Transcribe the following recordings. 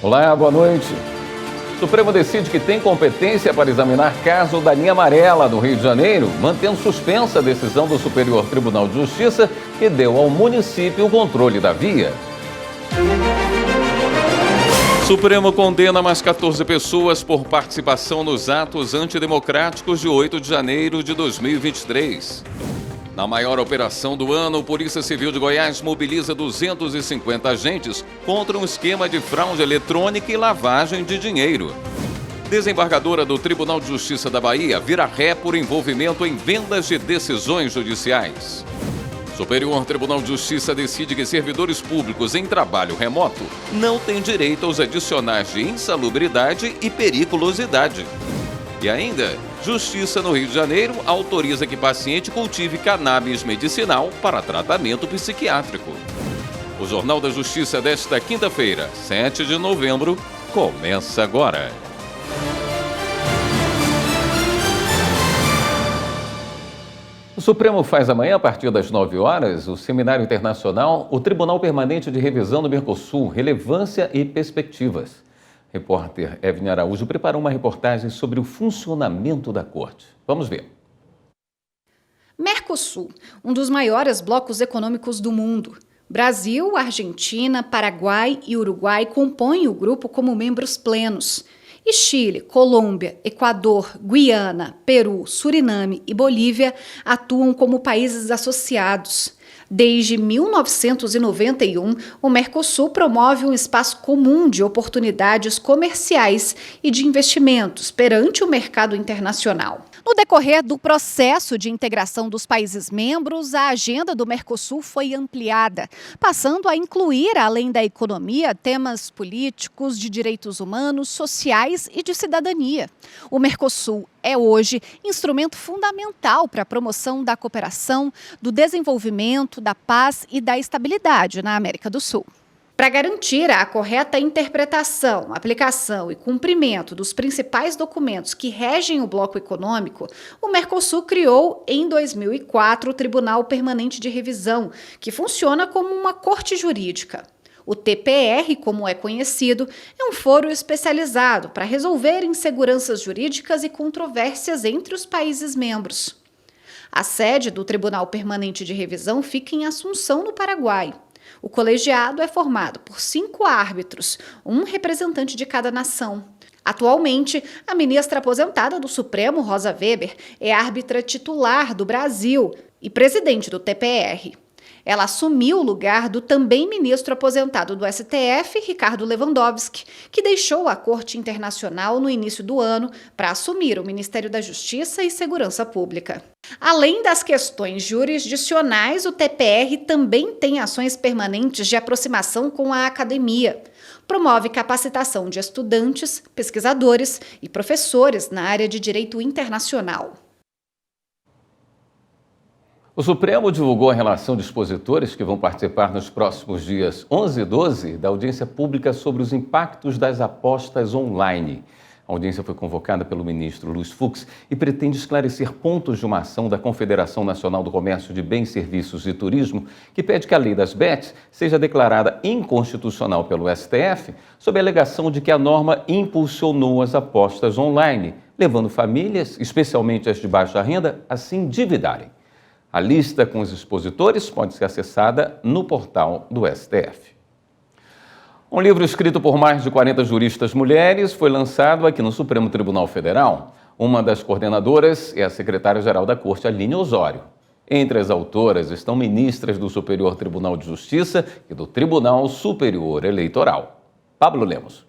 Olá, boa noite. O Supremo decide que tem competência para examinar caso da linha amarela do Rio de Janeiro, mantendo suspensa a decisão do Superior Tribunal de Justiça que deu ao município o controle da via. Supremo condena mais 14 pessoas por participação nos atos antidemocráticos de 8 de janeiro de 2023. Na maior operação do ano, a Polícia Civil de Goiás mobiliza 250 agentes contra um esquema de fraude eletrônica e lavagem de dinheiro. Desembargadora do Tribunal de Justiça da Bahia vira ré por envolvimento em vendas de decisões judiciais. Superior Tribunal de Justiça decide que servidores públicos em trabalho remoto não têm direito aos adicionais de insalubridade e periculosidade. E ainda, Justiça no Rio de Janeiro autoriza que paciente cultive cannabis medicinal para tratamento psiquiátrico. O Jornal da Justiça desta quinta-feira, 7 de novembro, começa agora. O Supremo faz amanhã, a partir das 9 horas, o Seminário Internacional, o Tribunal Permanente de Revisão do Mercosul, Relevância e Perspectivas. Repórter Evelyn Araújo preparou uma reportagem sobre o funcionamento da corte. Vamos ver. Mercosul, um dos maiores blocos econômicos do mundo. Brasil, Argentina, Paraguai e Uruguai compõem o grupo como membros plenos. E Chile, Colômbia, Equador, Guiana, Peru, Suriname e Bolívia atuam como países associados. Desde 1991, o Mercosul promove um espaço comum de oportunidades comerciais e de investimentos perante o mercado internacional. No decorrer do processo de integração dos países membros, a agenda do Mercosul foi ampliada, passando a incluir, além da economia, temas políticos, de direitos humanos, sociais e de cidadania. O Mercosul é hoje instrumento fundamental para a promoção da cooperação, do desenvolvimento, da paz e da estabilidade na América do Sul. Para garantir a correta interpretação, aplicação e cumprimento dos principais documentos que regem o bloco econômico, o Mercosul criou, em 2004, o Tribunal Permanente de Revisão, que funciona como uma corte jurídica. O TPR, como é conhecido, é um foro especializado para resolver inseguranças jurídicas e controvérsias entre os países membros. A sede do Tribunal Permanente de Revisão fica em Assunção, no Paraguai. O colegiado é formado por 5 árbitros, um representante de cada nação. Atualmente, a ministra aposentada do Supremo, Rosa Weber, é árbitra titular do Brasil e presidente do TPR. Ela assumiu o lugar do também ministro aposentado do STF, Ricardo Lewandowski, que deixou a Corte Internacional no início do ano para assumir o Ministério da Justiça e Segurança Pública. Além das questões jurisdicionais, o TPR também tem ações permanentes de aproximação com a academia. Promove capacitação de estudantes, pesquisadores e professores na área de direito internacional. O Supremo divulgou a relação de expositores que vão participar nos próximos dias 11 e 12 da audiência pública sobre os impactos das apostas online. A audiência foi convocada pelo ministro Luiz Fux e pretende esclarecer pontos de uma ação da Confederação Nacional do Comércio de Bens, Serviços e Turismo, que pede que a lei das bets seja declarada inconstitucional pelo STF, sob a alegação de que a norma impulsionou as apostas online, levando famílias, especialmente as de baixa renda, a se endividarem. A lista com os expositores pode ser acessada no portal do STF. Um livro escrito por mais de 40 juristas mulheres foi lançado aqui no Supremo Tribunal Federal. Uma das coordenadoras é a secretária-geral da Corte, Aline Osório. Entre as autoras estão ministras do Superior Tribunal de Justiça e do Tribunal Superior Eleitoral. Pablo Lemos.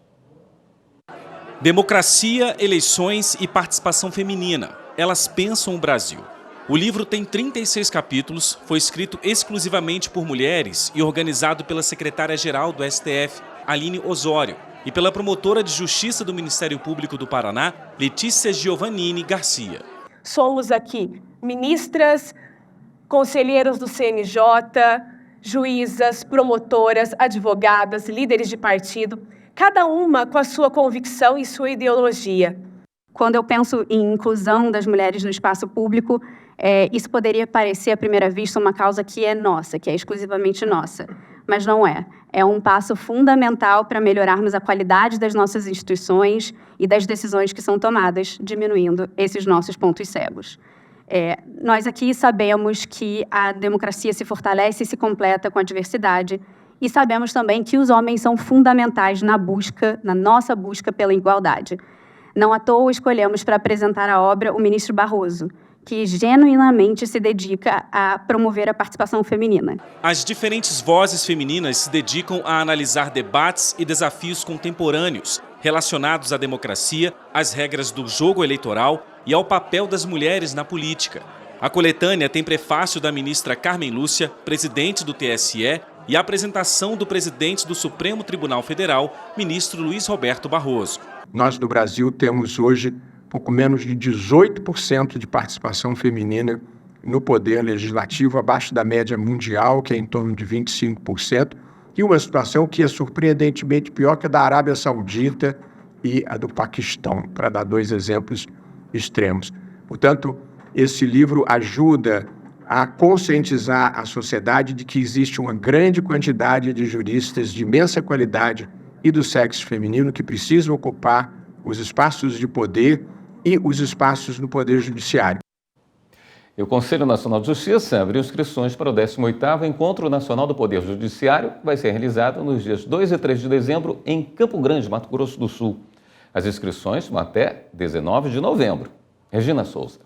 Democracia, eleições e participação feminina. Elas pensam o Brasil. O livro tem 36 capítulos, foi escrito exclusivamente por mulheres e organizado pela secretária-geral do STF, Aline Osório, e pela promotora de Justiça do Ministério Público do Paraná, Letícia Giovannini Garcia. Somos aqui ministras, conselheiros do CNJ, juízas, promotoras, advogadas, líderes de partido, cada uma com a sua convicção e sua ideologia. Quando eu penso em inclusão das mulheres no espaço público, isso poderia parecer à primeira vista uma causa que é nossa, que é exclusivamente nossa. mas não é. É um passo fundamental para melhorarmos a qualidade das nossas instituições e das decisões que são tomadas, diminuindo esses nossos pontos cegos. Nós aqui sabemos que a democracia se fortalece e se completa com a diversidade, e sabemos também que os homens são fundamentais na nossa busca pela igualdade. Não à toa escolhemos para apresentar a obra o ministro Barroso, que genuinamente se dedica a promover a participação feminina. As diferentes vozes femininas se dedicam a analisar debates e desafios contemporâneos relacionados à democracia, às regras do jogo eleitoral e ao papel das mulheres na política. A coletânea tem prefácio da ministra Carmen Lúcia, presidente do TSE, e a apresentação do presidente do Supremo Tribunal Federal, ministro Luiz Roberto Barroso. Nós, no Brasil, temos hoje pouco menos de 18% de participação feminina no poder legislativo, abaixo da média mundial, que é em torno de 25%, e uma situação que é surpreendentemente pior que a da Arábia Saudita e a do Paquistão, para dar dois exemplos extremos. Portanto, esse livro ajuda a conscientizar a sociedade de que existe uma grande quantidade de juristas de imensa qualidade e do sexo feminino que precisam ocupar os espaços de poder e os espaços no Poder Judiciário. E o Conselho Nacional de Justiça abriu inscrições para o 18º Encontro Nacional do Poder Judiciário, que vai ser realizado nos dias 2 e 3 de dezembro em Campo Grande, Mato Grosso do Sul. As inscrições vão até 19 de novembro. Regina Souza.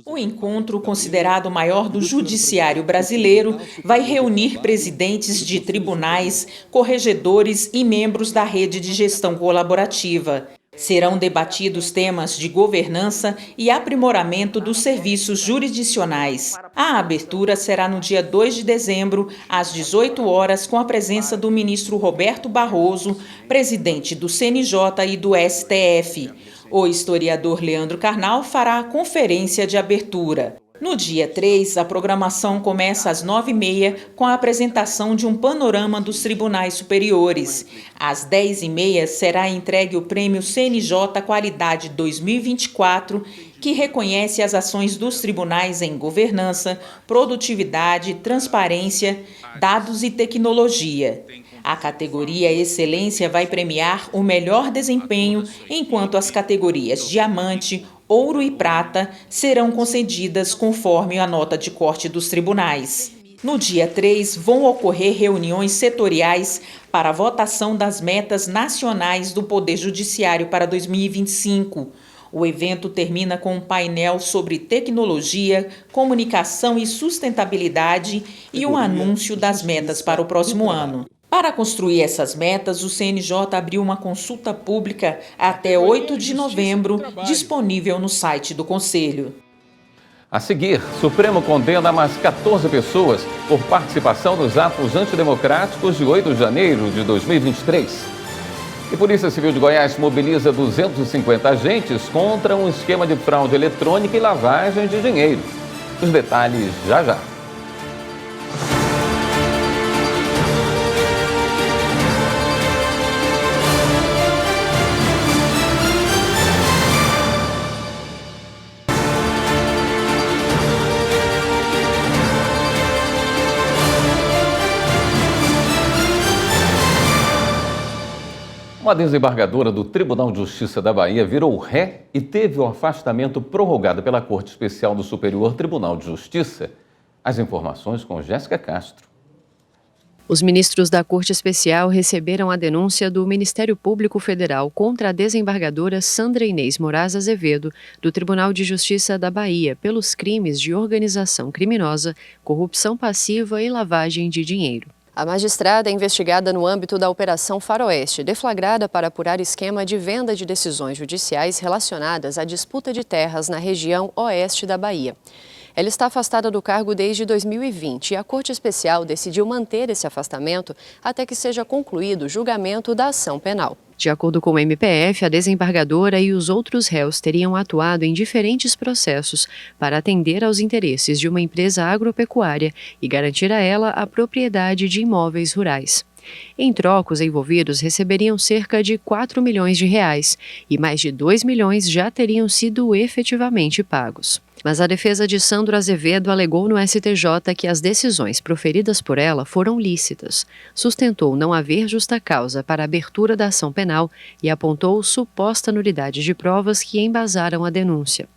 O encontro, considerado o maior do judiciário brasileiro, vai reunir presidentes de tribunais, corregedores e membros da rede de gestão colaborativa. Serão debatidos temas de governança e aprimoramento dos serviços jurisdicionais. A abertura será no dia 2 de dezembro, às 18 horas, com a presença do ministro Roberto Barroso, presidente do CNJ e do STF. O historiador Leandro Carnal fará a conferência de abertura. No dia 3, a programação começa às 9h30 com a apresentação de um panorama dos tribunais superiores. Às 10h30 será entregue o Prêmio CNJ Qualidade 2024, que reconhece as ações dos tribunais em governança, produtividade, transparência, dados e tecnologia. A categoria Excelência vai premiar o melhor desempenho, enquanto as categorias Diamante, Ouro e Prata serão concedidas conforme a nota de corte dos tribunais. No dia 3, vão ocorrer reuniões setoriais para a votação das metas nacionais do Poder Judiciário para 2025. O evento termina com um painel sobre tecnologia, comunicação e sustentabilidade e um anúncio das metas para o próximo ano. Para construir essas metas, o CNJ abriu uma consulta pública até 8 de novembro, disponível no site do Conselho. A seguir, Supremo condena mais 14 pessoas por participação nos atos antidemocráticos de 8 de janeiro de 2023. E Polícia Civil de Goiás mobiliza 250 agentes contra um esquema de fraude eletrônica e lavagem de dinheiro. Os detalhes já já. Uma desembargadora do Tribunal de Justiça da Bahia virou ré e teve o afastamento prorrogado pela Corte Especial do Superior Tribunal de Justiça. As informações com Jéssica Castro. Os ministros da Corte Especial receberam a denúncia do Ministério Público Federal contra a desembargadora Sandra Inês Moraes Azevedo, do Tribunal de Justiça da Bahia, pelos crimes de organização criminosa, corrupção passiva e lavagem de dinheiro. A magistrada é investigada no âmbito da Operação Faroeste, deflagrada para apurar esquema de venda de decisões judiciais relacionadas à disputa de terras na região oeste da Bahia. Ela está afastada do cargo desde 2020 e a Corte Especial decidiu manter esse afastamento até que seja concluído o julgamento da ação penal. De acordo com o MPF, a desembargadora e os outros réus teriam atuado em diferentes processos para atender aos interesses de uma empresa agropecuária e garantir a ela a propriedade de imóveis rurais. Em troca, os envolvidos receberiam cerca de 4 milhões de reais e mais de 2 milhões já teriam sido efetivamente pagos. Mas a defesa de Sandro Azevedo alegou no STJ que as decisões proferidas por ela foram lícitas, sustentou não haver justa causa para a abertura da ação penal e apontou suposta nulidade de provas que embasaram a denúncia.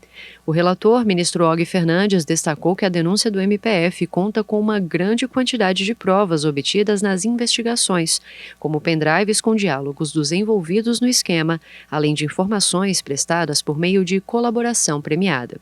O relator, ministro Og Fernandes, destacou que a denúncia do MPF conta com uma grande quantidade de provas obtidas nas investigações, como pendrives com diálogos dos envolvidos no esquema, além de informações prestadas por meio de colaboração premiada.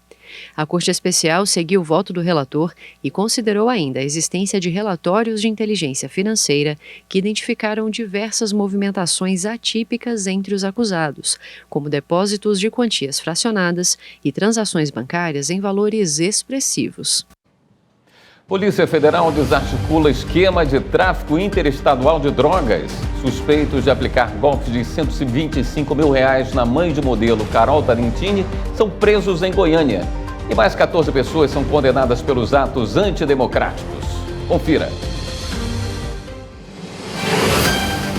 A Corte Especial seguiu o voto do relator e considerou ainda a existência de relatórios de inteligência financeira que identificaram diversas movimentações atípicas entre os acusados, como depósitos de quantias fracionadas e transações bancárias em valores expressivos. Polícia Federal desarticula esquema de tráfico interestadual de drogas. Suspeitos de aplicar golpes de R$125 mil na mãe de modelo Carol Tarentini são presos em Goiânia. E mais 14 pessoas são condenadas pelos atos antidemocráticos. Confira.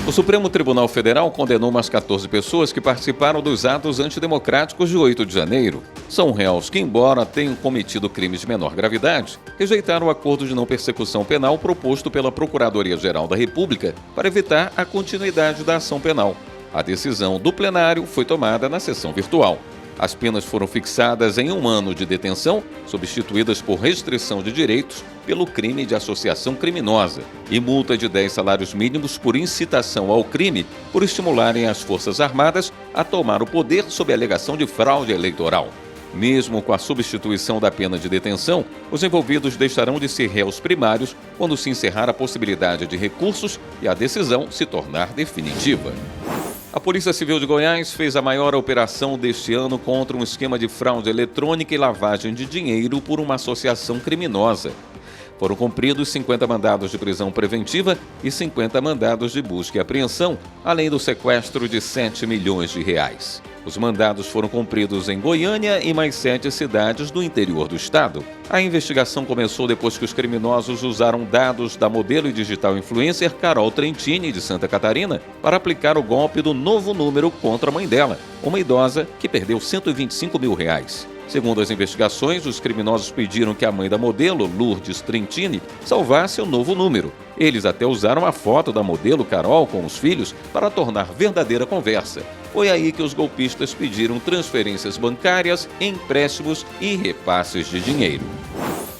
O Supremo Tribunal Federal condenou mais 14 pessoas que participaram dos atos antidemocráticos de 8 de janeiro. São réus que, embora tenham cometido crimes de menor gravidade, rejeitaram o acordo de não persecução penal proposto pela Procuradoria-Geral da República para evitar a continuidade da ação penal. A decisão do plenário foi tomada na sessão virtual. As penas foram fixadas em 1 ano de detenção, substituídas por restrição de direitos pelo crime de associação criminosa e multa de 10 salários mínimos por incitação ao crime por estimularem as Forças Armadas a tomar o poder sob a alegação de fraude eleitoral. Mesmo com a substituição da pena de detenção, os envolvidos deixarão de ser réus primários quando se encerrar a possibilidade de recursos e a decisão se tornar definitiva. A Polícia Civil de Goiás fez a maior operação deste ano contra um esquema de fraude eletrônica e lavagem de dinheiro por uma associação criminosa. Foram cumpridos 50 mandados de prisão preventiva e 50 mandados de busca e apreensão, além do sequestro de R$7 milhões. Os mandados foram cumpridos em Goiânia e mais 7 cidades do interior do estado. A investigação começou depois que os criminosos usaram dados da modelo e digital influencer Carol Tarentini, de Santa Catarina, para aplicar o golpe do novo número contra a mãe dela, uma idosa que perdeu R$125 mil. Segundo as investigações, os criminosos pediram que a mãe da modelo, Lourdes Trentini, salvasse o novo número. Eles até usaram a foto da modelo Carol com os filhos para tornar verdadeira conversa. Foi aí que os golpistas pediram transferências bancárias, empréstimos e repasses de dinheiro.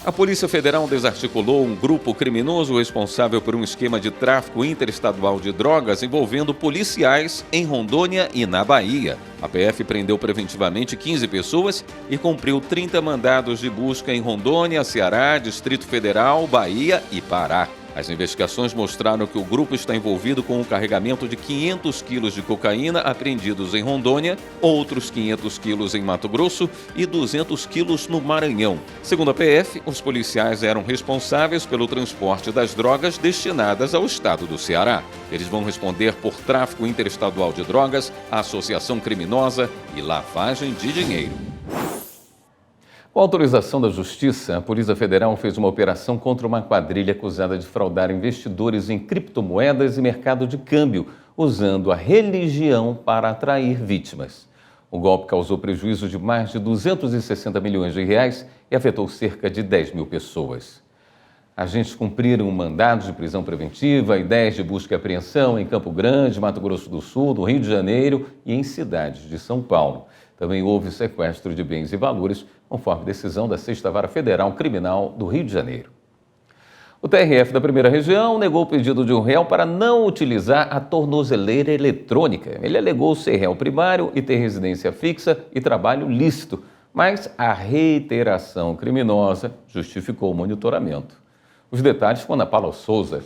A Polícia Federal desarticulou um grupo criminoso responsável por um esquema de tráfico interestadual de drogas envolvendo policiais em Rondônia e na Bahia. A PF prendeu preventivamente 15 pessoas e cumpriu 30 mandados de busca em Rondônia, Ceará, Distrito Federal, Bahia e Pará. As investigações mostraram que o grupo está envolvido com o carregamento de 500 quilos de cocaína apreendidos em Rondônia, outros 500 quilos em Mato Grosso e 200 quilos no Maranhão. Segundo a PF, os policiais eram responsáveis pelo transporte das drogas destinadas ao estado do Ceará. Eles vão responder por tráfico interestadual de drogas, associação criminosa e lavagem de dinheiro. Com autorização da Justiça, a Polícia Federal fez uma operação contra uma quadrilha acusada de fraudar investidores em criptomoedas e mercado de câmbio, usando a religião para atrair vítimas. O golpe causou prejuízo de mais de R$260 milhões e afetou cerca de 10 mil pessoas. Agentes cumpriram mandados de prisão preventiva e 10 de busca e apreensão em Campo Grande, Mato Grosso do Sul, no Rio de Janeiro e em cidades de São Paulo. Também houve sequestro de bens e valores, conforme decisão da 6ª Vara Federal Criminal do Rio de Janeiro. O TRF da Primeira Região negou o pedido de um réu para não utilizar a tornozeleira eletrônica. Ele alegou ser réu primário e ter residência fixa e trabalho lícito, mas a reiteração criminosa justificou o monitoramento. Os detalhes com Ana Paula Souza.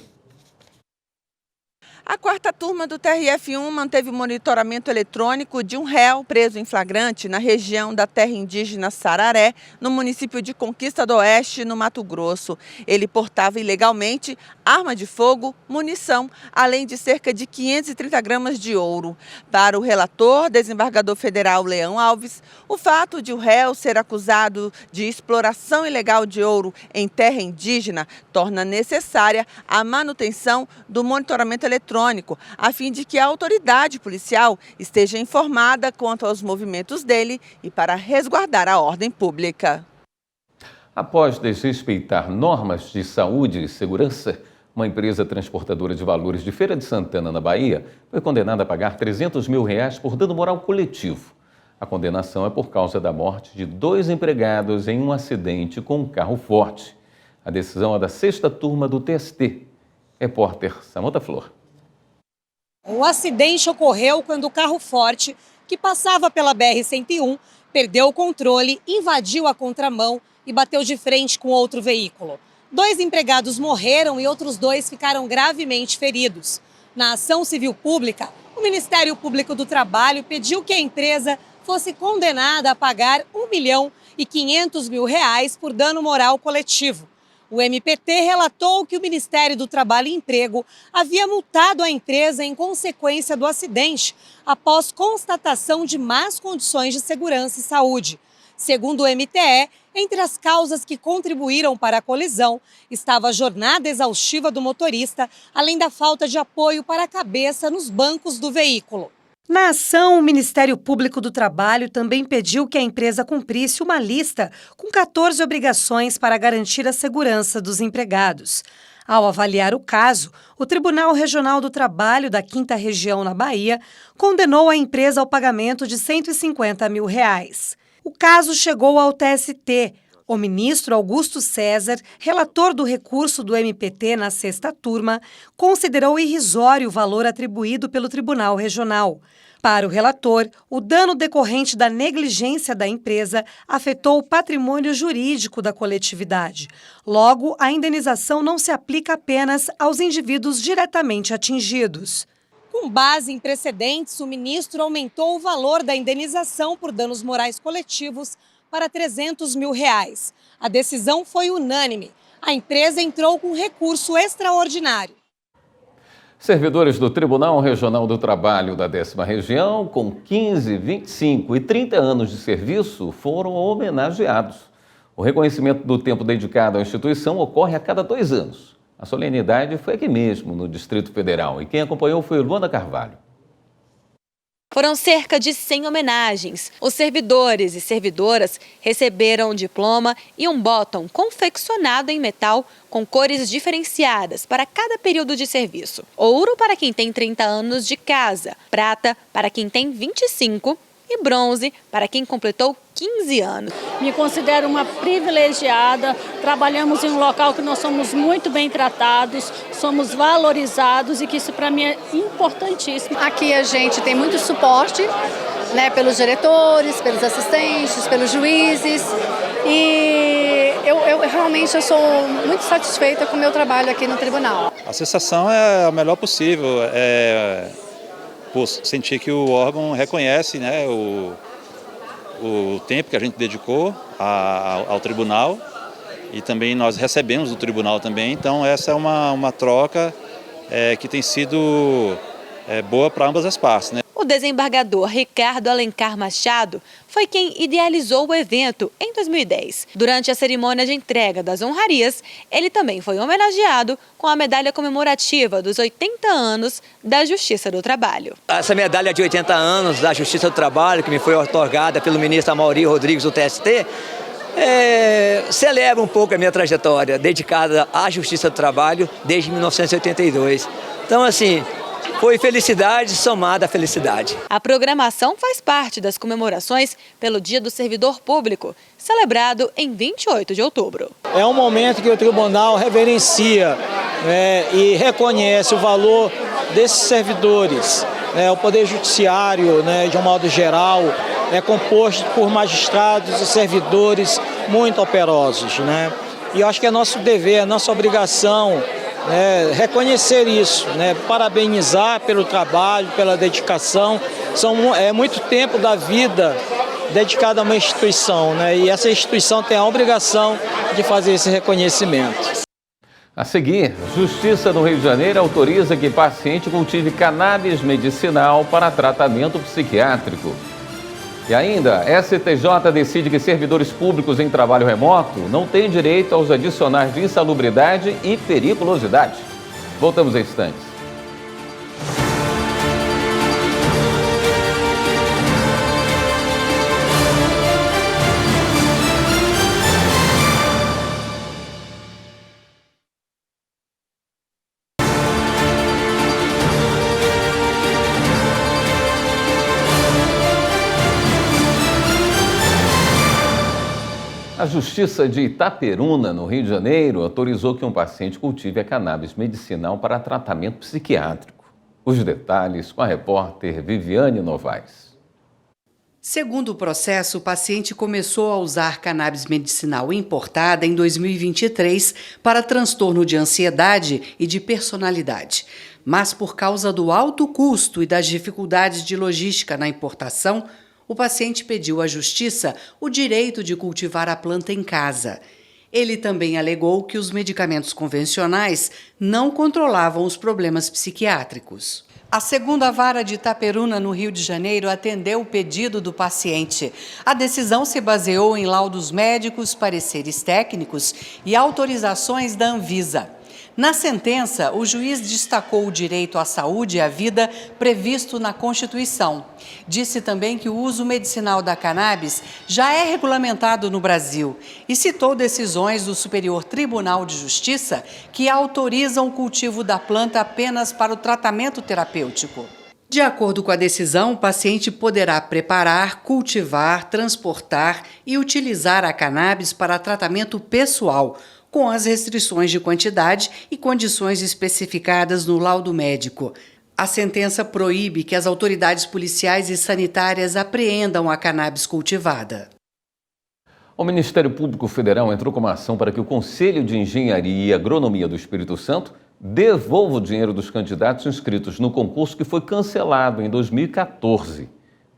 A 4ª turma do TRF1 manteve o monitoramento eletrônico de um réu preso em flagrante na região da terra indígena Sararé, no município de Conquista do Oeste, no Mato Grosso. Ele portava ilegalmente arma de fogo, munição, além de cerca de 530 gramas de ouro. Para o relator, desembargador federal Leão Alves, o fato de o réu ser acusado de exploração ilegal de ouro em terra indígena torna necessária a manutenção do monitoramento eletrônico, a fim de que a autoridade policial esteja informada quanto aos movimentos dele e para resguardar a ordem pública. Após desrespeitar normas de saúde e segurança, uma empresa transportadora de valores de Feira de Santana, na Bahia, foi condenada a pagar R$300 mil por dano moral coletivo. A condenação é por causa da morte de 2 empregados em um acidente com um carro forte. A decisão é da 6ª turma do TST. Repórter Samanta Flor. O acidente ocorreu quando o carro forte, que passava pela BR-101, perdeu o controle, invadiu a contramão e bateu de frente com outro veículo. 2 empregados morreram e outros 2 ficaram gravemente feridos. Na ação civil pública, o Ministério Público do Trabalho pediu que a empresa fosse condenada a pagar R$1.500 mil por dano moral coletivo. O MPT relatou que o Ministério do Trabalho e Emprego havia multado a empresa em consequência do acidente, após constatação de más condições de segurança e saúde. Segundo o MTE, entre as causas que contribuíram para a colisão estava a jornada exaustiva do motorista, além da falta de apoio para a cabeça nos bancos do veículo. Na ação, o Ministério Público do Trabalho também pediu que a empresa cumprisse uma lista com 14 obrigações para garantir a segurança dos empregados. Ao avaliar o caso, o Tribunal Regional do Trabalho da 5ª Região na Bahia condenou a empresa ao pagamento de R$150 mil. O caso chegou ao TST. O ministro Augusto César, relator do recurso do MPT na 6ª turma, considerou irrisório o valor atribuído pelo Tribunal Regional. Para o relator, o dano decorrente da negligência da empresa afetou o patrimônio jurídico da coletividade. Logo, a indenização não se aplica apenas aos indivíduos diretamente atingidos. Com base em precedentes, o ministro aumentou o valor da indenização por danos morais coletivos para R$300 mil. A decisão foi unânime. A empresa entrou com recurso extraordinário. Servidores do Tribunal Regional do Trabalho da 10ª Região, com 15, 25 e 30 anos de serviço, foram homenageados. O reconhecimento do tempo dedicado à instituição ocorre a cada 2 anos. A solenidade foi aqui mesmo, no Distrito Federal, e quem acompanhou foi Luana Carvalho. Foram cerca de 100 homenagens. Os servidores e servidoras receberam um diploma e um bottom confeccionado em metal com cores diferenciadas para cada período de serviço. Ouro para quem tem 30 anos de casa, prata para quem tem 25 e bronze para quem completou 15 anos. Me considero uma privilegiada, trabalhamos em um local que nós somos muito bem tratados, somos valorizados e que isso para mim é importantíssimo. Aqui a gente tem muito suporte, né, pelos diretores, pelos assistentes, pelos juízes e eu realmente sou muito satisfeita com o meu trabalho aqui no tribunal. A sensação é a melhor possível, por sentir que o órgão reconhece, né, o tempo que a gente dedicou ao tribunal e também nós recebemos do tribunal também, então essa é uma troca que tem sido boa para ambas as partes, né? O desembargador Ricardo Alencar Machado foi quem idealizou o evento em 2010. Durante a cerimônia de entrega das honrarias, ele também foi homenageado com a medalha comemorativa dos 80 anos da Justiça do Trabalho. Essa medalha de 80 anos da Justiça do Trabalho, que me foi otorgada pelo ministro Amaury Rodrigues do TST, celebra um pouco a minha trajetória dedicada à Justiça do Trabalho desde 1982. Então, assim, foi felicidade somada à felicidade. A programação faz parte das comemorações pelo Dia do Servidor Público, celebrado em 28 de outubro. É um momento que o tribunal reverencia e reconhece o valor desses servidores. O Poder Judiciário, de um modo geral, é composto por magistrados e servidores muito operosos. E eu acho que é nosso dever, é nossa obrigação reconhecer isso, parabenizar pelo trabalho, pela dedicação. É muito tempo da vida dedicado a uma instituição, e essa instituição tem a obrigação de fazer esse reconhecimento. A seguir, Justiça no Rio de Janeiro autoriza que paciente cultive cannabis medicinal para tratamento psiquiátrico. E ainda, STJ decide que servidores públicos em trabalho remoto não têm direito aos adicionais de insalubridade e periculosidade. Voltamos em instantes. A Justiça de Itaperuna, no Rio de Janeiro, autorizou que um paciente cultive a cannabis medicinal para tratamento psiquiátrico. Os detalhes com a repórter Viviane Novaes. Segundo o processo, o paciente começou a usar cannabis medicinal importada em 2023 para transtorno de ansiedade e de personalidade. Mas por causa do alto custo e das dificuldades de logística na importação, o paciente pediu à Justiça o direito de cultivar a planta em casa. Ele também alegou que os medicamentos convencionais não controlavam os problemas psiquiátricos. A segunda vara de Itaperuna, no Rio de Janeiro, atendeu o pedido do paciente. A decisão se baseou em laudos médicos, pareceres técnicos e autorizações da Anvisa. Na sentença, o juiz destacou o direito à saúde e à vida previsto na Constituição. Disse também que o uso medicinal da cannabis já é regulamentado no Brasil e citou decisões do Superior Tribunal de Justiça que autorizam o cultivo da planta apenas para o tratamento terapêutico. De acordo com a decisão, o paciente poderá preparar, cultivar, transportar e utilizar a cannabis para tratamento pessoal, com as restrições de quantidade e condições especificadas no laudo médico. A sentença proíbe que as autoridades policiais e sanitárias apreendam a cannabis cultivada. O Ministério Público Federal entrou com uma ação para que o Conselho de Engenharia e Agronomia do Espírito Santo devolva o dinheiro dos candidatos inscritos no concurso que foi cancelado em 2014.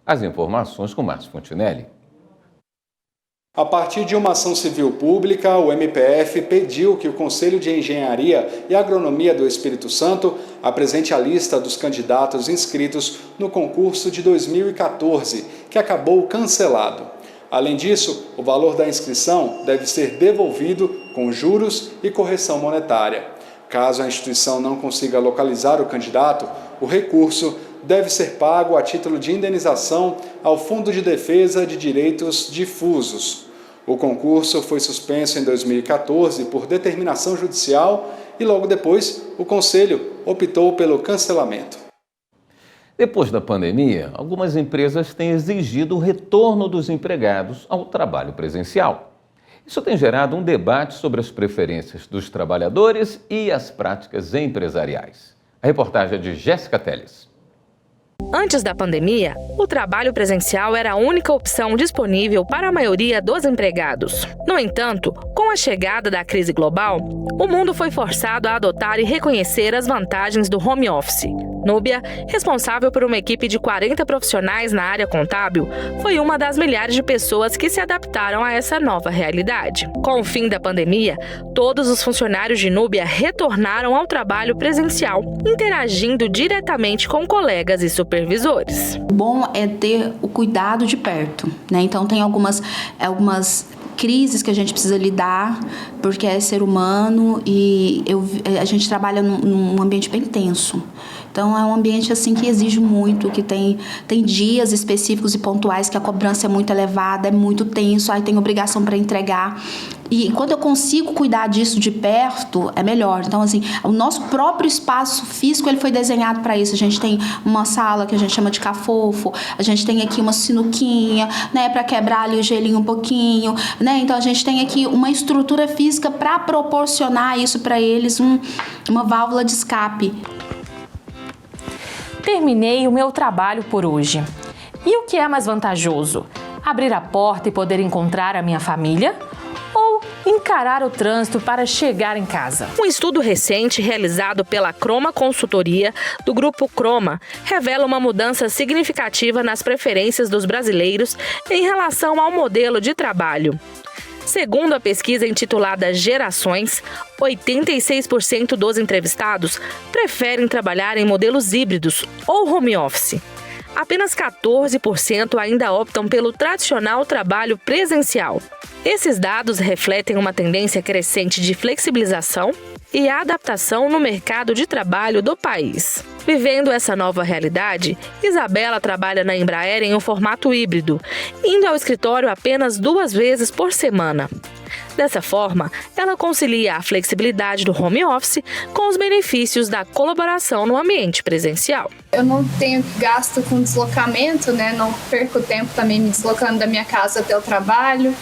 As informações com Márcio Fontinelli. A partir de uma ação civil pública, o MPF pediu que o Conselho de Engenharia e Agronomia do Espírito Santo apresente a lista dos candidatos inscritos no concurso de 2014, que acabou cancelado. Além disso, o valor da inscrição deve ser devolvido com juros e correção monetária. Caso a instituição não consiga localizar o candidato, o recurso deve ser pago a título de indenização ao Fundo de Defesa de Direitos Difusos. O concurso foi suspenso em 2014 por determinação judicial e logo depois o Conselho optou pelo cancelamento. Depois da pandemia, algumas empresas têm exigido o retorno dos empregados ao trabalho presencial. Isso tem gerado um debate sobre as preferências dos trabalhadores e as práticas empresariais. A reportagem é de Jéssica Teles. Antes da pandemia, o trabalho presencial era a única opção disponível para a maioria dos empregados. No entanto, com a chegada da crise global, o mundo foi forçado a adotar e reconhecer as vantagens do home office. Núbia, responsável por uma equipe de 40 profissionais na área contábil, foi uma das milhares de pessoas que se adaptaram a essa nova realidade. Com o fim da pandemia, todos os funcionários de Núbia retornaram ao trabalho presencial, interagindo diretamente com colegas e supervisores. O bom é ter o cuidado de perto, né? Então tem algumas crises que a gente precisa lidar, porque é ser humano e a gente trabalha num ambiente bem tenso. Então, é um ambiente assim que exige muito, que tem dias específicos e pontuais que a cobrança é muito elevada, é muito tenso, aí tem obrigação para entregar. E quando eu consigo cuidar disso de perto, é melhor. Então, assim, o nosso próprio espaço físico ele foi desenhado para isso. A gente tem uma sala que a gente chama de cafofo, a gente tem aqui uma sinuquinha, né, para quebrar ali o gelinho um pouquinho, né? Então, a gente tem aqui uma estrutura física para proporcionar isso para eles, uma válvula de escape. Terminei o meu trabalho por hoje. E o que é mais vantajoso? Abrir a porta e poder encontrar a minha família? Ou encarar o trânsito para chegar em casa? Um estudo recente realizado pela Croma Consultoria, do Grupo Croma, revela uma mudança significativa nas preferências dos brasileiros em relação ao modelo de trabalho. Segundo a pesquisa intitulada Gerações, 86% dos entrevistados preferem trabalhar em modelos híbridos ou home office. Apenas 14% ainda optam pelo tradicional trabalho presencial. Esses dados refletem uma tendência crescente de flexibilização e adaptação no mercado de trabalho do país. Vivendo essa nova realidade, Isabela trabalha na Embraer em um formato híbrido, indo ao escritório apenas 2 vezes por semana. Dessa forma, ela concilia a flexibilidade do home office com os benefícios da colaboração no ambiente presencial. Eu não tenho gasto com deslocamento, né? Não perco tempo também me deslocando da minha casa até o trabalho.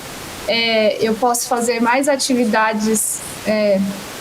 eu posso fazer mais atividades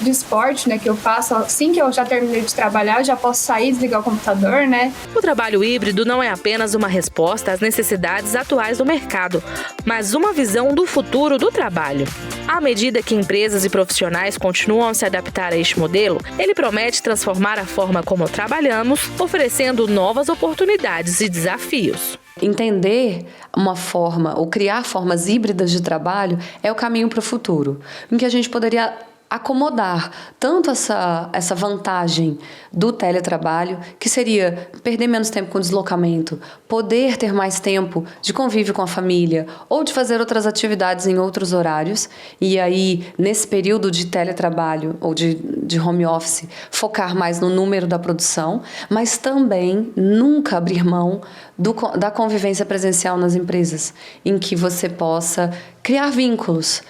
de esporte, né, que eu faço assim que eu já terminei de trabalhar, eu já posso sair e desligar o computador, né? O trabalho híbrido não é apenas uma resposta às necessidades atuais do mercado, mas uma visão do futuro do trabalho. À medida que empresas e profissionais continuam a se adaptar a este modelo, ele promete transformar a forma como trabalhamos, oferecendo novas oportunidades e desafios. Entender uma forma ou criar formas híbridas de trabalho é o caminho para o futuro, em que a gente poderia acomodar tanto essa vantagem do teletrabalho, que seria perder menos tempo com deslocamento, poder ter mais tempo de convívio com a família ou de fazer outras atividades em outros horários, e aí, nesse período de teletrabalho ou de home office, focar mais no número da produção, mas também nunca abrir mão da convivência presencial nas empresas, em que você possa criar vínculos.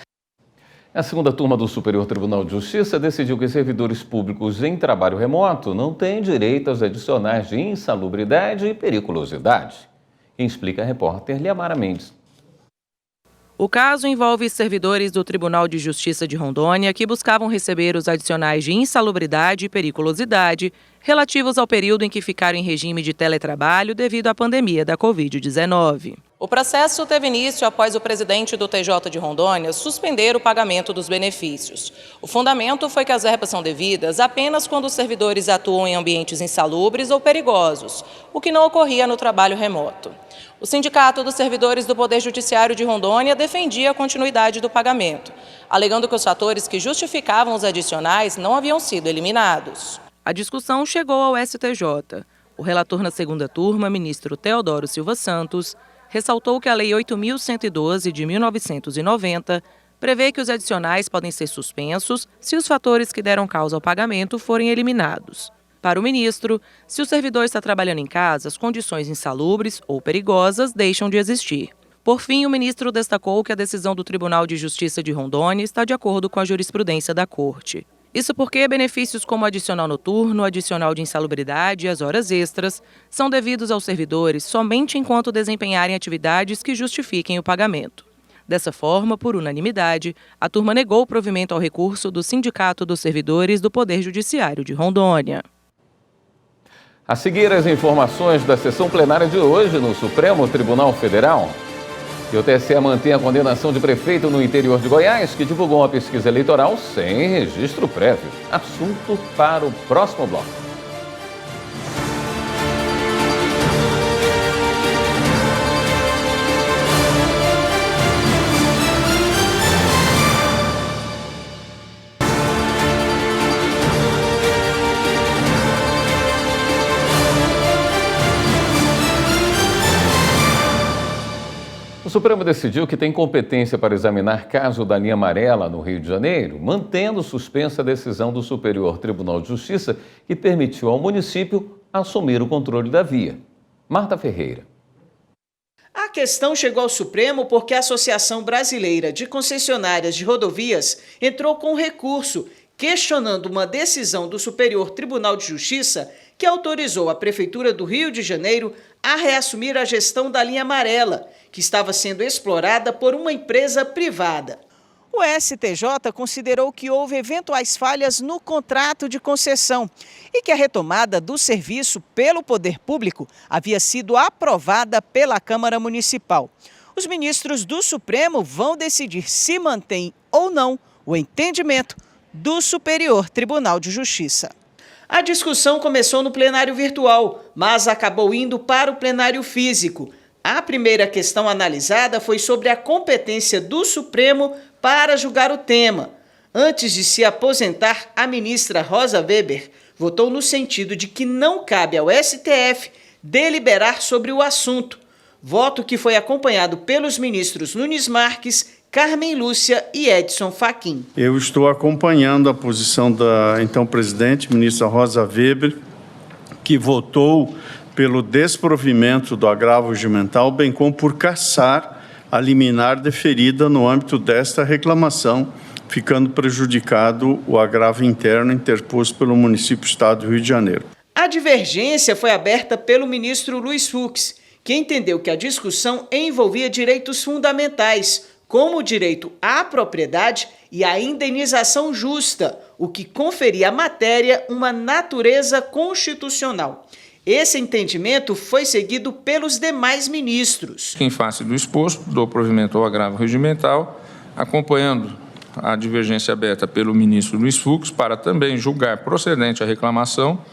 A segunda turma do Superior Tribunal de Justiça decidiu que servidores públicos em trabalho remoto não têm direito aos adicionais de insalubridade e periculosidade. Quem explica é a repórter Liamara Mendes. O caso envolve servidores do Tribunal de Justiça de Rondônia que buscavam receber os adicionais de insalubridade e periculosidade relativos ao período em que ficaram em regime de teletrabalho devido à pandemia da Covid-19. O processo teve início após o presidente do TJ de Rondônia suspender o pagamento dos benefícios. O fundamento foi que as verbas são devidas apenas quando os servidores atuam em ambientes insalubres ou perigosos, o que não ocorria no trabalho remoto. O Sindicato dos Servidores do Poder Judiciário de Rondônia defendia a continuidade do pagamento, alegando que os fatores que justificavam os adicionais não haviam sido eliminados. A discussão chegou ao STJ. O relator na segunda turma, ministro Teodoro Silva Santos, ressaltou que a Lei 8.112 de 1990 prevê que os adicionais podem ser suspensos se os fatores que deram causa ao pagamento forem eliminados. Para o ministro, se o servidor está trabalhando em casa, as condições insalubres ou perigosas deixam de existir. Por fim, o ministro destacou que a decisão do Tribunal de Justiça de Rondônia está de acordo com a jurisprudência da Corte. Isso porque benefícios como adicional noturno, adicional de insalubridade e as horas extras são devidos aos servidores somente enquanto desempenharem atividades que justifiquem o pagamento. Dessa forma, por unanimidade, a turma negou o provimento ao recurso do Sindicato dos Servidores do Poder Judiciário de Rondônia. A seguir, as informações da sessão plenária de hoje no Supremo Tribunal Federal. E o TSE mantém a condenação de prefeito no interior de Goiás, que divulgou uma pesquisa eleitoral sem registro prévio. Assunto para o próximo bloco. O Supremo decidiu que tem competência para examinar caso da linha amarela no Rio de Janeiro, mantendo suspensa a decisão do Superior Tribunal de Justiça que permitiu ao município assumir o controle da via. Marta Ferreira. A questão chegou ao Supremo porque a Associação Brasileira de Concessionárias de Rodovias entrou com recurso questionando uma decisão do Superior Tribunal de Justiça que autorizou a Prefeitura do Rio de Janeiro a reassumir a gestão da linha amarela, que estava sendo explorada por uma empresa privada. O STJ considerou que houve eventuais falhas no contrato de concessão e que a retomada do serviço pelo poder público havia sido aprovada pela Câmara Municipal. Os ministros do Supremo vão decidir se mantém ou não o entendimento do Superior Tribunal de Justiça. A discussão começou no plenário virtual, mas acabou indo para o plenário físico. A primeira questão analisada foi sobre a competência do Supremo para julgar o tema. Antes de se aposentar, a ministra Rosa Weber votou no sentido de que não cabe ao STF deliberar sobre o assunto. Voto que foi acompanhado pelos ministros Nunes Marques, Carmen Lúcia e Edson Fachin. Eu estou acompanhando a posição da então presidente, ministra Rosa Weber, que votou pelo desprovimento do agravo regimental, bem como por cassar a liminar deferida no âmbito desta reclamação, ficando prejudicado o agravo interno interposto pelo município-estado do Rio de Janeiro. A divergência foi aberta pelo ministro Luiz Fux, que entendeu que a discussão envolvia direitos fundamentais, como o direito à propriedade e à indenização justa, o que conferia à matéria uma natureza constitucional. Esse entendimento foi seguido pelos demais ministros. Em face do exposto, dou provimento ao agravo regimental, acompanhando a divergência aberta pelo ministro Luiz Fux para também julgar procedente a reclamação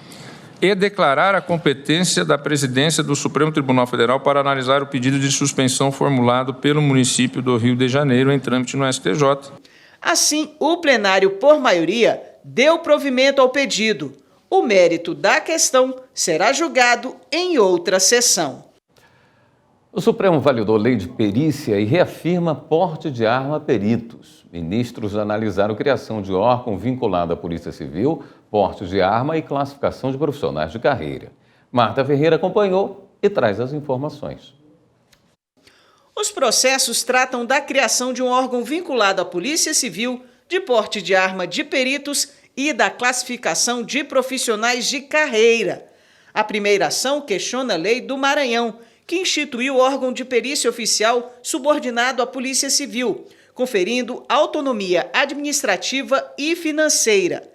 e declarar a competência da presidência do Supremo Tribunal Federal para analisar o pedido de suspensão formulado pelo município do Rio de Janeiro em trâmite no STJ. Assim, o plenário, por maioria, deu provimento ao pedido. O mérito da questão será julgado em outra sessão. O Supremo validou lei de perícia e reafirma porte de arma a peritos. Ministros analisaram a criação de órgão vinculado à Polícia Civil, porte de arma e classificação de profissionais de carreira. Marta Ferreira acompanhou e traz as informações. Os processos tratam da criação de um órgão vinculado à Polícia Civil, de porte de arma de peritos e da classificação de profissionais de carreira. A primeira ação questiona a lei do Maranhão, que instituiu o órgão de perícia oficial subordinado à Polícia Civil, conferindo autonomia administrativa e financeira.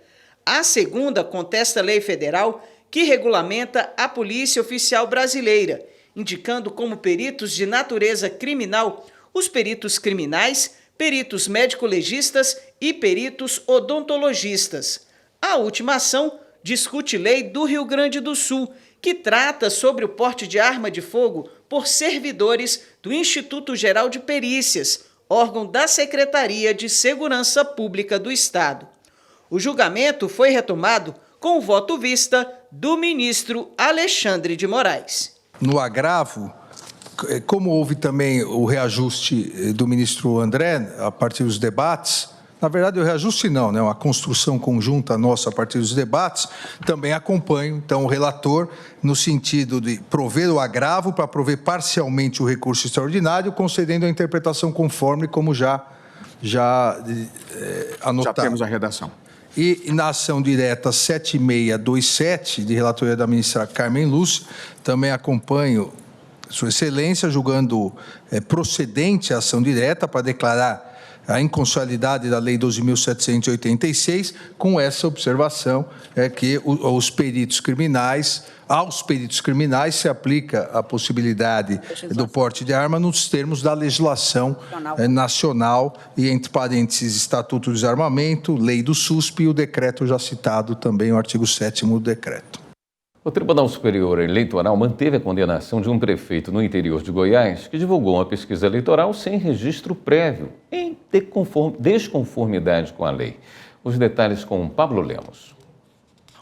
A segunda contesta a lei federal que regulamenta a Polícia Oficial Brasileira, indicando como peritos de natureza criminal os peritos criminais, peritos médico-legistas e peritos odontologistas. A última ação discute lei do Rio Grande do Sul, que trata sobre o porte de arma de fogo por servidores do Instituto Geral de Perícias, órgão da Secretaria de Segurança Pública do Estado. O julgamento foi retomado com o voto vista do ministro Alexandre de Moraes. No agravo, como houve também o reajuste do ministro André a partir dos debates, na verdade o reajuste não, né? Uma construção conjunta nossa a partir dos debates, também acompanho então o relator no sentido de prover o agravo para prover parcialmente o recurso extraordinário, concedendo a interpretação conforme como já anotado. Já temos a redação. E na ação direta 7627, de relatoria da ministra Carmen Lúcia, também acompanho Sua Excelência, julgando procedente a ação direta para declarar a inconstitucionalidade da Lei 12.786, com essa observação que aos peritos criminais se aplica a possibilidade do porte de arma nos termos da legislação nacional e, entre parênteses, Estatuto do Desarmamento, Lei do SUSP e o decreto já citado também, o artigo 7º do decreto. O Tribunal Superior Eleitoral manteve a condenação de um prefeito no interior de Goiás que divulgou uma pesquisa eleitoral sem registro prévio, em desconformidade com a lei. Os detalhes com Pablo Lemos.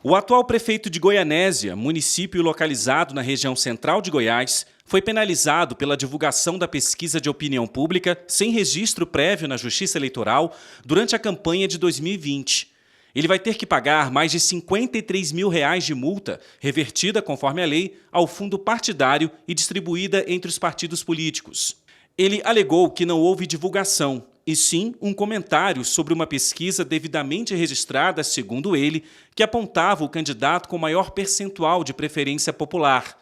O atual prefeito de Goianésia, município localizado na região central de Goiás, foi penalizado pela divulgação da pesquisa de opinião pública sem registro prévio na Justiça Eleitoral durante a campanha de 2020. Ele vai ter que pagar mais de R$53 mil de multa, revertida, conforme a lei, ao fundo partidário e distribuída entre os partidos políticos. Ele alegou que não houve divulgação, e sim um comentário sobre uma pesquisa devidamente registrada, segundo ele, que apontava o candidato com maior percentual de preferência popular.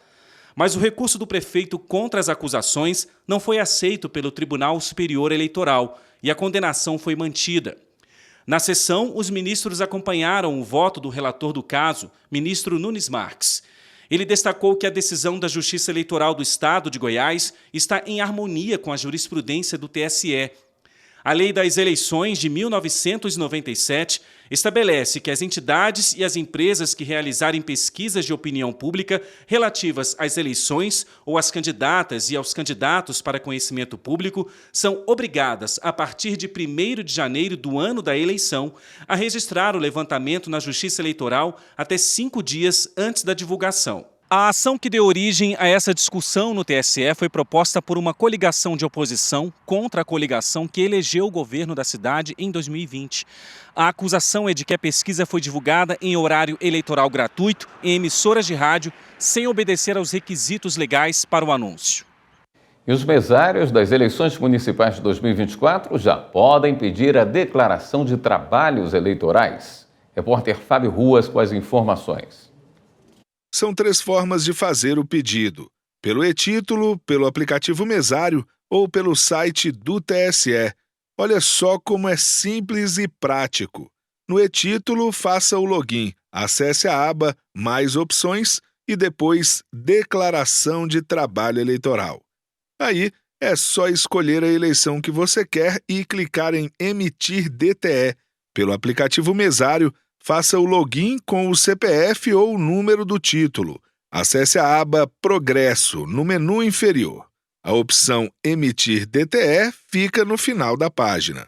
Mas o recurso do prefeito contra as acusações não foi aceito pelo Tribunal Superior Eleitoral e a condenação foi mantida. Na sessão, os ministros acompanharam o voto do relator do caso, ministro Nunes Marques. Ele destacou que a decisão da Justiça Eleitoral do Estado de Goiás está em harmonia com a jurisprudência do TSE. A Lei das Eleições de 1997 estabelece que as entidades e as empresas que realizarem pesquisas de opinião pública relativas às eleições ou às candidatas e aos candidatos para conhecimento público são obrigadas, a partir de 1º de janeiro do ano da eleição, a registrar o levantamento na Justiça Eleitoral até 5 dias antes da divulgação. A ação que deu origem a essa discussão no TSE foi proposta por uma coligação de oposição contra a coligação que elegeu o governo da cidade em 2020. A acusação é de que a pesquisa foi divulgada em horário eleitoral gratuito em emissoras de rádio, sem obedecer aos requisitos legais para o anúncio. E os mesários das eleições municipais de 2024 já podem pedir a declaração de trabalhos eleitorais. Repórter Fábio Ruas com as informações. São 3 formas de fazer o pedido: pelo e-título, pelo aplicativo mesário ou pelo site do TSE. Olha só como é simples e prático. No e-Título, faça o login, acesse a aba Mais Opções e depois Declaração de Trabalho Eleitoral. Aí é só escolher a eleição que você quer e clicar em Emitir DTE. Pelo aplicativo Mesário, faça o login com o CPF ou o número do título. Acesse a aba Progresso no menu inferior. A opção Emitir DTE fica no final da página.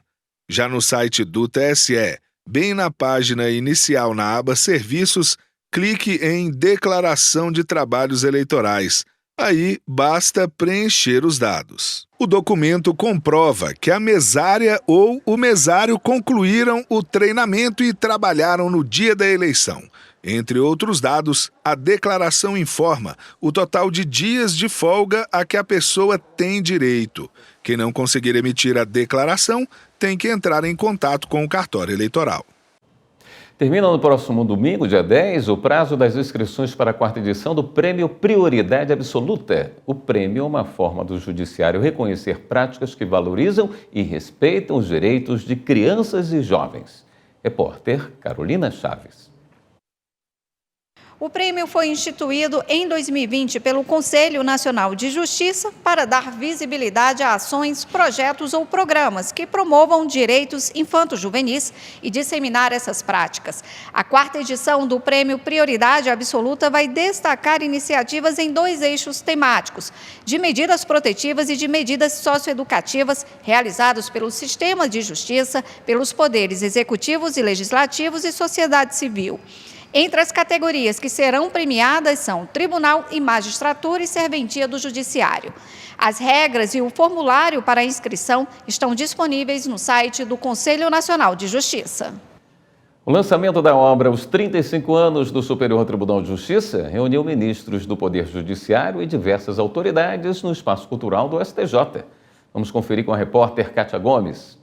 Já no site do TSE, bem na página inicial na aba Serviços, clique em Declaração de Trabalhos Eleitorais. Aí basta preencher os dados. O documento comprova que a mesária ou o mesário concluíram o treinamento e trabalharam no dia da eleição. Entre outros dados, a declaração informa o total de dias de folga a que a pessoa tem direito. Quem não conseguir emitir a declaração tem que entrar em contato com o cartório eleitoral. Termina no próximo domingo, dia 10, o prazo das inscrições para a 4ª edição do Prêmio Prioridade Absoluta. O prêmio é uma forma do Judiciário reconhecer práticas que valorizam e respeitam os direitos de crianças e jovens. Repórter Carolina Chaves. O prêmio foi instituído em 2020 pelo Conselho Nacional de Justiça para dar visibilidade a ações, projetos ou programas que promovam direitos infanto-juvenis e disseminar essas práticas. A 4ª edição do Prêmio Prioridade Absoluta vai destacar iniciativas em 2 eixos temáticos, de medidas protetivas e de medidas socioeducativas realizados pelo sistema de justiça, pelos poderes executivos e legislativos e sociedade civil. Entre as categorias que serão premiadas são Tribunal e Magistratura e Serventia do Judiciário. As regras e o formulário para a inscrição estão disponíveis no site do Conselho Nacional de Justiça. O lançamento da obra Os 35 anos do Superior Tribunal de Justiça reuniu ministros do Poder Judiciário e diversas autoridades no Espaço Cultural do STJ. Vamos conferir com a repórter Kátia Gomes.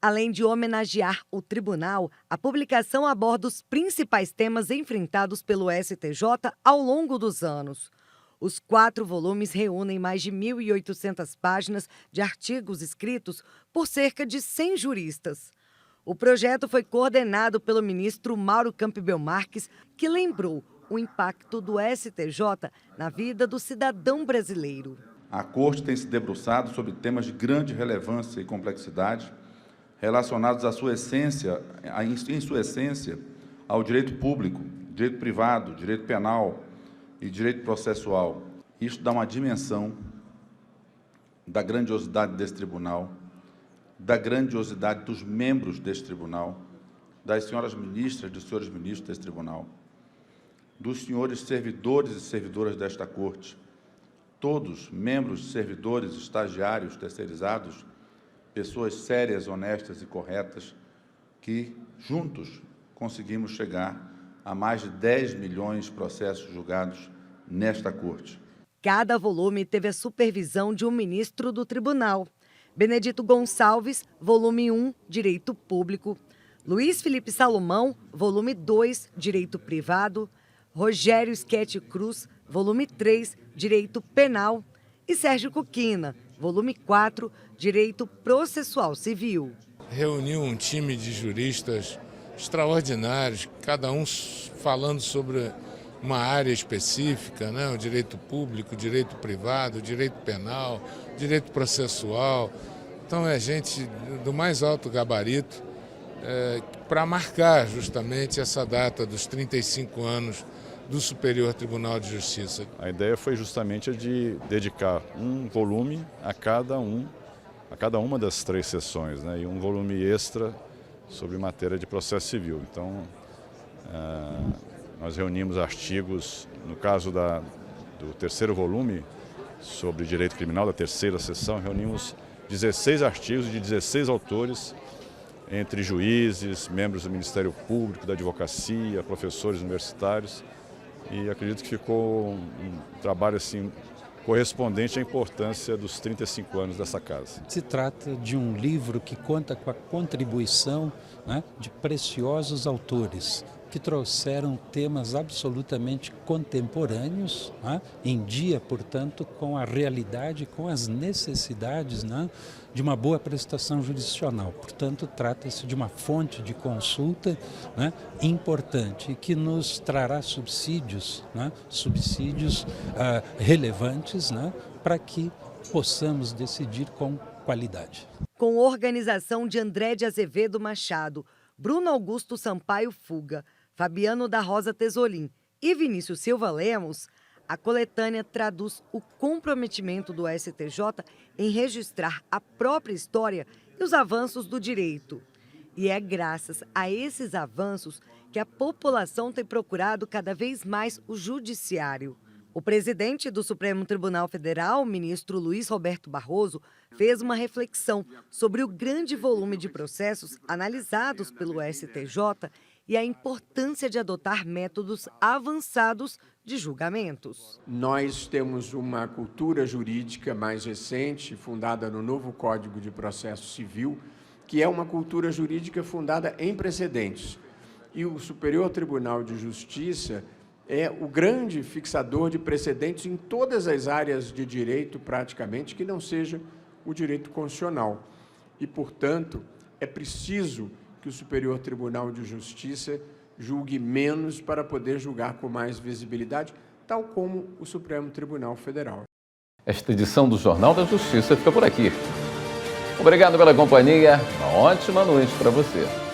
Além de homenagear o tribunal, a publicação aborda os principais temas enfrentados pelo STJ ao longo dos anos. Os 4 volumes reúnem mais de 1.800 páginas de artigos escritos por cerca de 100 juristas. O projeto foi coordenado pelo ministro Mauro Campbell Marques, que lembrou o impacto do STJ na vida do cidadão brasileiro. A Corte tem se debruçado sobre temas de grande relevância e complexidade, relacionados em sua essência, ao direito público, direito privado, direito penal e direito processual. Isso dá uma dimensão da grandiosidade desse tribunal, da grandiosidade dos membros desse tribunal, das senhoras ministras, dos senhores ministros desse tribunal, dos senhores servidores e servidoras desta Corte, todos membros, servidores, estagiários, terceirizados, pessoas sérias, honestas e corretas, que juntos conseguimos chegar a mais de 10 milhões de processos julgados nesta Corte. Cada volume teve a supervisão de um ministro do tribunal. Benedito Gonçalves, volume 1, Direito Público. Luiz Felipe Salomão, volume 2, Direito Privado. Rogério Schetti Cruz, volume 3, Direito Penal. E Sérgio Cuquina, volume 4, Direito Processual Civil. Reuniu um time de juristas extraordinários, cada um falando sobre uma área específica, né? O direito público, o direito privado, o direito penal, o direito processual. Então é gente do mais alto gabarito para marcar justamente essa data dos 35 anos do Superior Tribunal de Justiça. A ideia foi justamente a de dedicar um volume a cada uma das 3 sessões, né? E um volume extra sobre matéria de processo civil. Então, nós reunimos artigos, no caso do 3º volume, sobre direito criminal, da 3ª sessão, reunimos 16 artigos de 16 autores, entre juízes, membros do Ministério Público, da advocacia, professores universitários, e acredito que ficou um trabalho assim, correspondente à importância dos 35 anos dessa casa. Se trata de um livro que conta com a contribuição, né, de preciosos autores que trouxeram temas absolutamente contemporâneos, né, em dia, portanto, com a realidade, com as necessidades, né, de uma boa prestação jurisdicional. Portanto, trata-se de uma fonte de consulta, né, importante e que nos trará subsídios, né, relevantes, né, para que possamos decidir com qualidade. Com organização de André de Azevedo Machado, Bruno Augusto Sampaio Fuga, Fabiano da Rosa Tesolim e Vinícius Silva Lemos, a coletânea traduz o comprometimento do STJ em registrar a própria história e os avanços do direito. E é graças a esses avanços que a população tem procurado cada vez mais o judiciário. O presidente do Supremo Tribunal Federal, ministro Luiz Roberto Barroso, fez uma reflexão sobre o grande volume de processos analisados pelo STJ e a importância de adotar métodos avançados de julgamentos. Nós temos uma cultura jurídica mais recente, fundada no novo Código de Processo Civil, que é uma cultura jurídica fundada em precedentes. E o Superior Tribunal de Justiça é o grande fixador de precedentes em todas as áreas de direito, praticamente, que não seja o direito constitucional. E, portanto, é preciso que o Superior Tribunal de Justiça julgue menos para poder julgar com mais visibilidade, tal como o Supremo Tribunal Federal. Esta edição do Jornal da Justiça fica por aqui. Obrigado pela companhia, uma ótima noite para você.